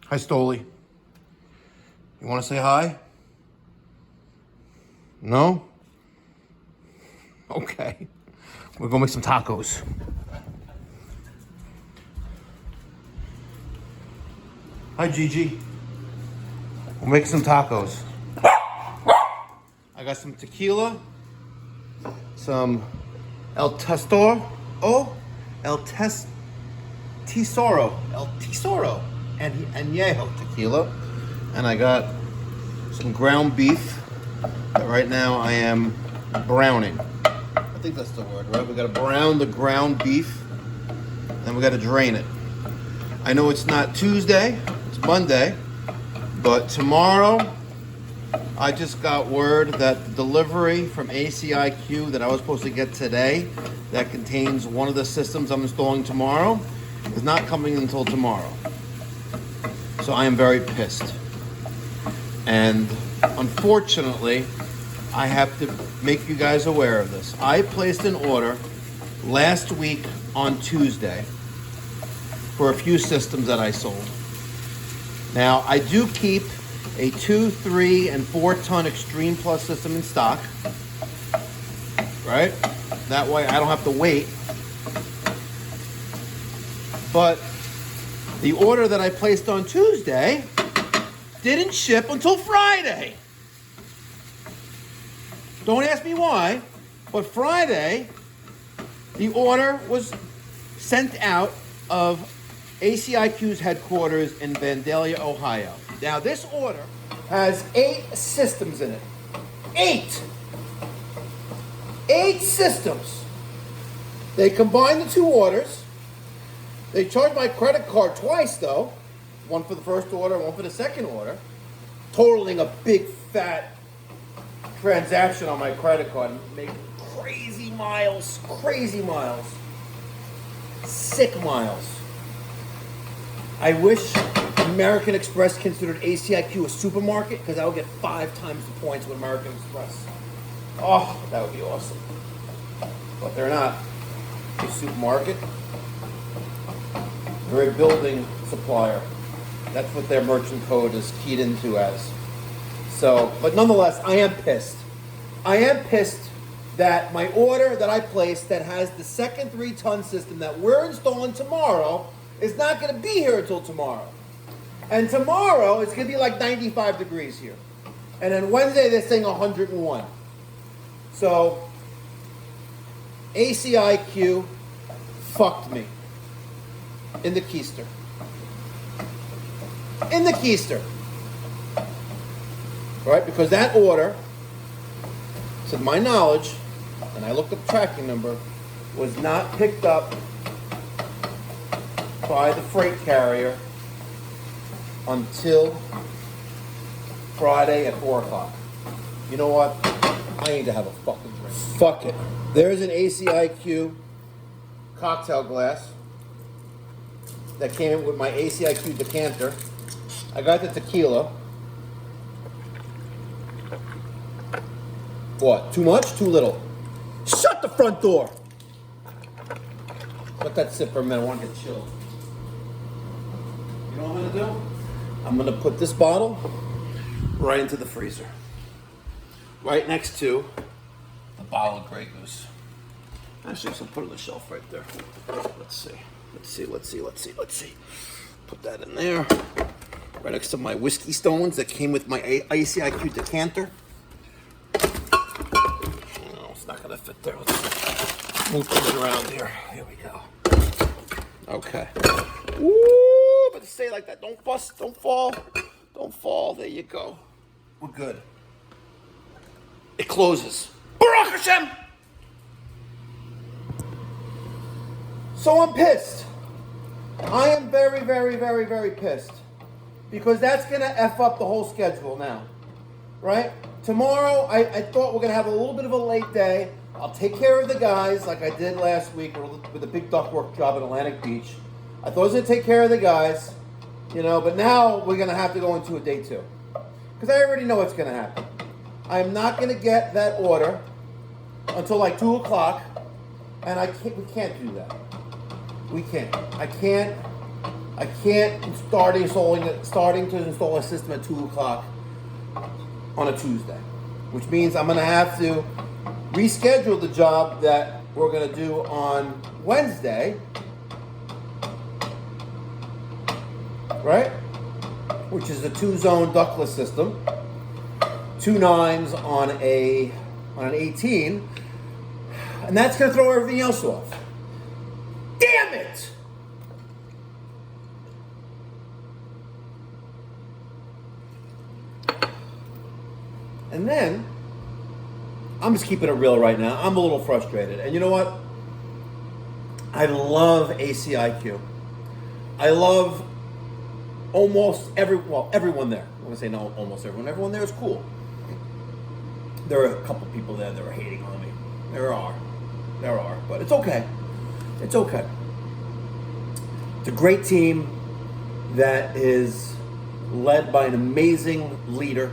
Hi, Stoli. You want to say hi? No? Okay. We're going to make some tacos. Hi, Gigi. We'll make some tacos. I got some tequila, some El Tesoro, and Añejo tequila, and I got some ground beef that right now I am browning. I think that's the word, right? We got to brown the ground beef, then we got to drain it. I know it's not Tuesday, it's Monday, but tomorrow I just got word that the delivery from ACiQ that I was supposed to get today that contains one of the systems I'm installing tomorrow is not coming until tomorrow. So I am very pissed. And unfortunately, I have to make you guys aware of this. I placed an order last week on Tuesday for a few systems that I sold. Now, I do keep a 2, 3, and 4 ton Extreme Plus system in stock, right? That way I don't have to wait. But the order that I placed on Tuesday didn't ship until Friday. Don't ask me why, but Friday, the order was sent out of ACiQ's headquarters in Vandalia, Ohio. Now, this order has 8 systems in it. 8! 8 systems. They combined the 2 orders. They charged my credit card twice, though. One for the first order, one for the second order. Totaling a big, fat transaction on my credit card. Make crazy miles. Crazy miles. Sick miles. I wish American Express considered ACiQ a supermarket, because I would get 5 times the points with American Express. Oh, that would be awesome. But they're not a supermarket. They're a building supplier. That's what their merchant code is keyed into as. So, but nonetheless, I am pissed. I am pissed that my order that I placed that has the second 3-ton system that we're installing tomorrow is not going to be here until tomorrow. And tomorrow, it's going to be like 95 degrees here. And then Wednesday, they're saying 101. So, ACiQ fucked me. In the keister. In the keister. Right? Because that order, to my knowledge, and I looked up the tracking number, was not picked up by the freight carrier until Friday at 4 o'clock. You know what? I need to have a fucking drink. Fuck it. There's an ACiQ cocktail glass that came in with my ACiQ decanter. I got the tequila. What? Too much? Too little? Shut the front door! Let that sit for a minute. I want to get chilled. You know what I'm going to do? I'm going to put this bottle right into the freezer. Right next to the bottle of Grey Goose. Actually, so put it on the shelf right there. Let's see. Put that in there. Right next to my whiskey stones that came with my ACiQ decanter. No, it's not going to fit there. Let's move things around here. Here we go. Okay. Woo! But stay like that. Don't bust. Don't fall. Don't fall. There you go. We're good. It closes. Baruch Hashem! So I'm pissed. I am very, very, very, very pissed. Because that's going to F up the whole schedule now. Right? Tomorrow, I thought we're going to have a little bit of a late day. I'll take care of the guys like I did last week with the big ductwork job at Atlantic Beach. I thought I was going to take care of the guys. You know, but now we're going to have to go into a day 2. Because I already know what's going to happen. I'm not going to get that order until like 2 o'clock. And we can't do that. We can't. I can't I can't starting to install a system at 2 o'clock on a Tuesday, which means I'm going to have to reschedule the job that we're going to do on Wednesday, right? Which is a 2-zone ductless system, 2 9s on an 18, and that's going to throw everything else off. Damn it! And then, I'm just keeping it real right now. I'm a little frustrated. And you know what? I love ACiQ. I love almost everyone there. I'm gonna say no, almost everyone. Everyone there is cool. There are a couple people there that are hating on me. There are, but it's okay. It's okay. It's a great team that is led by an amazing leader,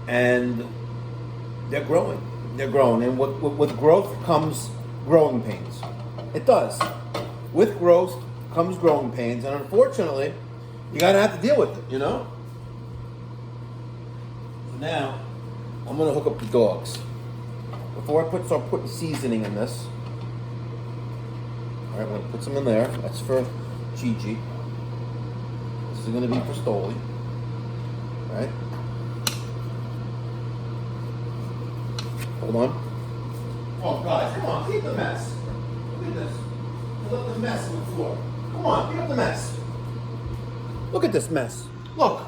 and they're growing. And with growth comes growing pains. It does. With growth comes growing pains, and unfortunately, you gotta have to deal with it, you know? So now, I'm gonna hook up the dogs. Before I start putting seasoning in this, all right, I'm gonna put some in there. That's for Gigi. This is gonna be for Stoli, right? Hold on. Oh, guys, come on, clean up the mess. Look at this. I left the mess on the floor. Come on, clean up the mess. Look at this mess. Look.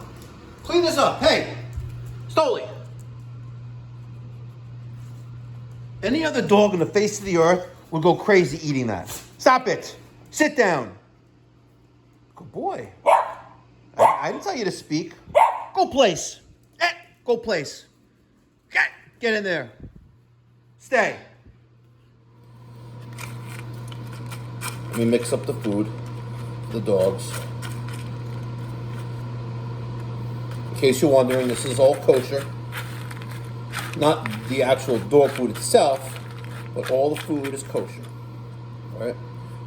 Clean this up. Hey, Stoli. Any other dog on the face of the earth would go crazy eating that. Stop it. Sit down. Good boy. I didn't tell you to speak. Go place. Go place. Get in there. Stay. Let me mix up the food for the dogs. In case you're wondering, this is all kosher. Not the actual dog food itself, but all the food is kosher. All right?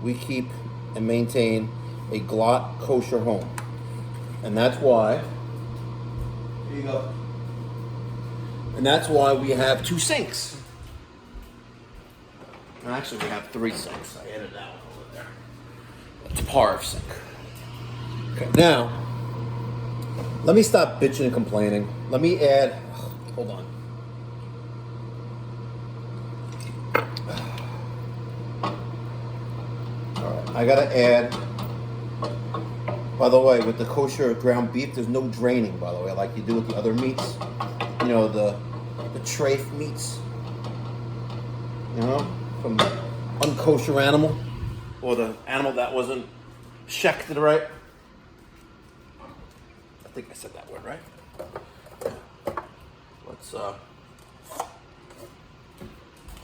We keep and maintain a glot kosher home. And that's why, here you go. And that's why we have 2 sinks. And actually, we have 3 sinks. I added that one over there. It's a par sink. Okay, now, let me stop bitching and complaining. Let me add, hold on. All right, I gotta add, by the way, with the kosher ground beef, there's no draining, by the way, like you do with the other meats. You know, the trafe meats, you know, from the unkosher animal, or the animal that wasn't shechted right. I think I said that word right. Let's,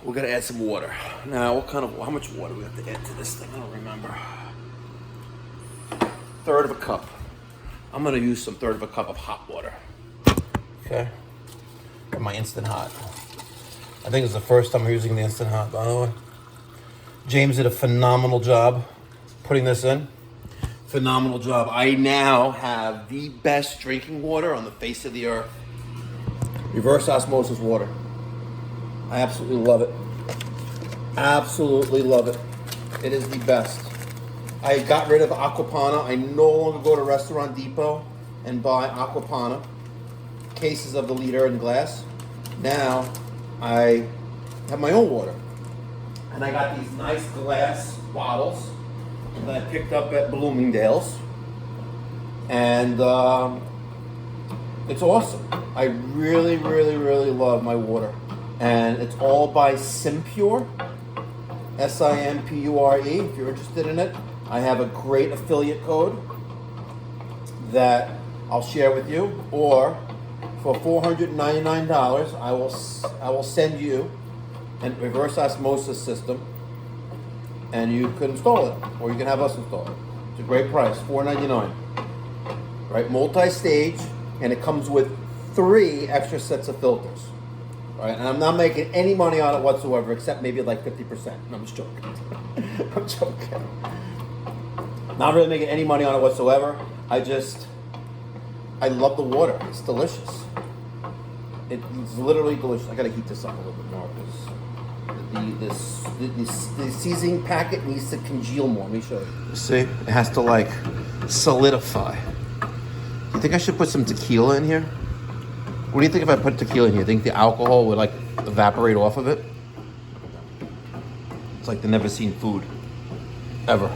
we're gonna add some water. Now, how much water do we have to add to this thing? I don't remember. 1/3 of a cup. I'm gonna use some 1/3 of a cup of hot water. Okay. Got my Instant Hot. I think it's the first time I'm using the Instant Hot, by the way. James did a phenomenal job putting this in. Phenomenal job. I now have the best drinking water on the face of the earth. Reverse osmosis water. I absolutely love it. Absolutely love it. It is the best. I got rid of Aquapana. I no longer go to Restaurant Depot and buy Aquapana cases of the liter in glass. Now I have my own water, and I got these nice glass bottles that I picked up at Bloomingdale's, and it's awesome. I really, really, really love my water, and it's all by SimPure, SIMPURE. If you're interested in it, I have a great affiliate code that I'll share with you, or for $499, I will send you a reverse osmosis system, and you can install it, or you can have us install it. It's a great price, $499. Right, multi-stage, and it comes with 3 extra sets of filters. Right, and I'm not making any money on it whatsoever, except maybe like 50%. No, I'm just joking. I'm joking. Not really making any money on it whatsoever. I love the water. It's delicious. It's literally delicious. I gotta heat this up a little bit more because the seasoning packet needs to congeal more. Let me show you. See, it has to like solidify. Do you think I should put some tequila in here? What do you think if I put tequila in here? Think the alcohol would like evaporate off of it? It's like they've never seen food ever.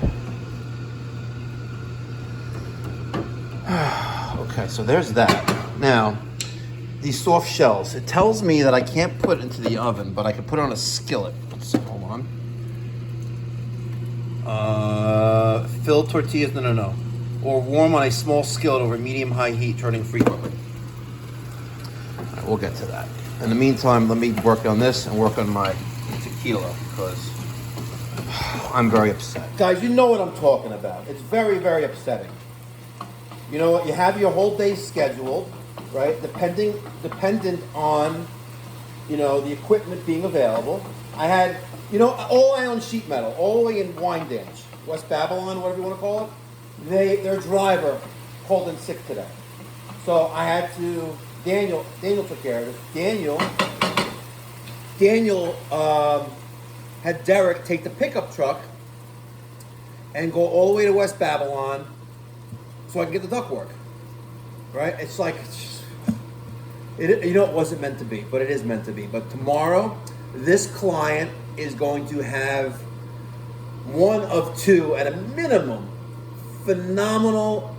Okay, so there's that. Now, these soft shells. It tells me that I can't put it into the oven, but I can put it on a skillet. Let's see, hold on. Fill tortillas, no. Or warm on a small skillet over medium-high heat, turning frequently. All right, we'll get to that. In the meantime, let me work on this and work on my tequila because I'm very upset. Guys, you know what I'm talking about. It's very, very upsetting. You know what? You have your whole day scheduled, right? Dependent on, you know, the equipment being available. I had, you know, all I own sheet metal, all the way in Wyandanch, West Babylon, whatever you want to call it. Their driver called in sick today, so I had to. Daniel took care of it. Daniel had Derek take the pickup truck and go all the way to West Babylon so I can get the ductwork. Right? It's like, it wasn't meant to be, but it is meant to be. But tomorrow, this client is going to have one of two, at a minimum, phenomenal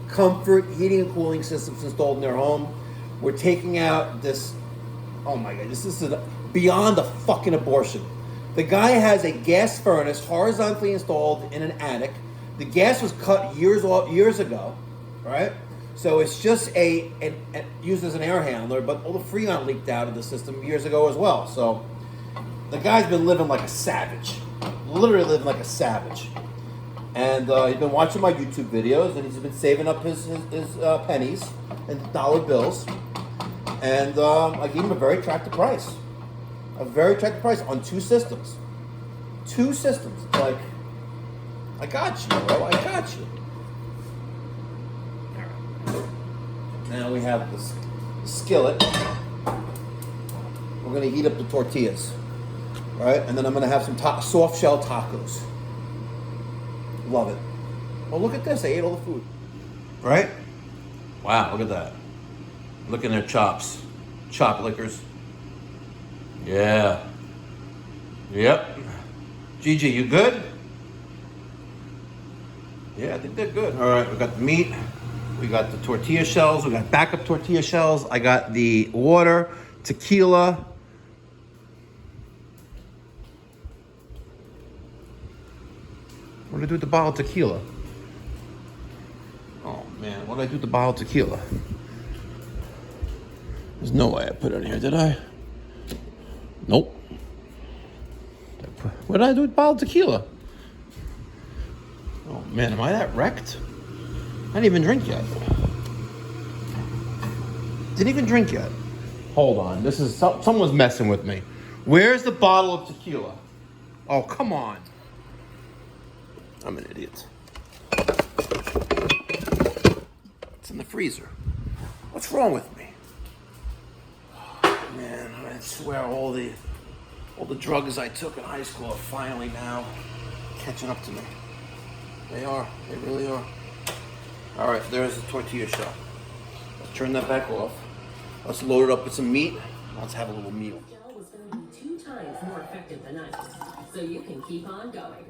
comfort heating and cooling systems installed in their home. We're taking out this, oh my God, this is beyond a fucking abortion. The guy has a gas furnace horizontally installed in an attic. The gas was cut years ago, right? So it's just used as an air handler, but all the freon leaked out of the system years ago as well. So the guy's been living like a savage, literally living like a savage. And he's been watching my YouTube videos, and he's been saving up his pennies and dollar bills. And I gave him a very attractive price. A very attractive price on two systems. Two systems. It's like, I got you, bro. I got you. Now we have this skillet. We're going to heat up the tortillas. Right? And then I'm going to have some soft shell tacos. Love it. Well, look at this. I ate all the food. Right? Wow, look at that. Look at their chops. Chop lickers. Yeah. Yep. Gigi, you good? Yeah, I think they're good. All right, we got the meat. We got the tortilla shells. We got backup tortilla shells. I got the water, tequila. What did I do with the bottle of tequila? Oh man, what did I do with the bottle of tequila? There's no way I put it in here, did I? Nope. What did I do with the bottle of tequila? Oh man, am I that wrecked? I didn't even drink yet. Didn't even drink yet. Hold on, this is someone's messing with me. Where's the bottle of tequila? Oh, come on. I'm an idiot. It's in the freezer. What's wrong with me? Man, I swear all the drugs I took in high school are finally now catching up to me. They are. They really are. All right, there's the tortilla shell. Let's turn that back off. Let's load it up with some meat. Let's have a little meal. Gel was going to be 2 times more effective than ice, so you can keep on going.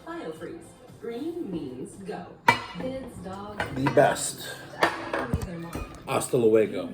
BioFreeze. Green means go. Kids, dogs. The best. Hasta luego.